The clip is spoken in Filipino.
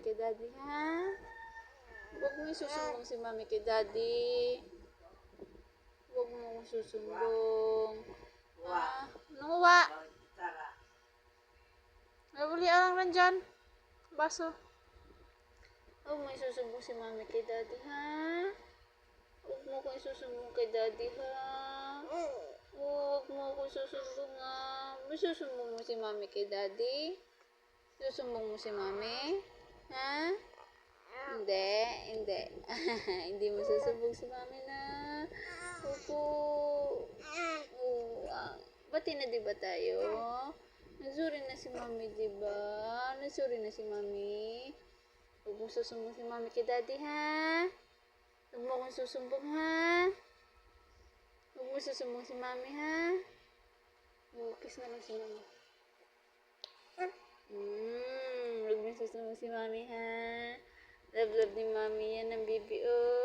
Kay daddy, ha? Huwag mo isusumbong si mami kay daddy. Huwag mo susumbong. Ha? Nanguwa. Nabuli lang rin dyan. Baso. Huwag mo isusumbong si mami kay daddy, ha? Huwag mo ko isusumbong kay daddy, ha? Huwag mo ko susumbong, ha? Susumbong mo si mami kay daddy? Susumbong mo si mami? Ha? Hindi, hindi. Hindi mo susumbong si mami na. Opo. Bati na diba tayo? Nasuri na si mami, diba? Nasuri na si mami. Huwag mo susumbong si mami kay daddy, ha? Huwag mo kong susumbong, ha? Huwag mo susumbong si mami, ha? Kiss na lang si mami. Huwag mo susumbong si mami, ha? Love, love ni mami yan ang baby, oh.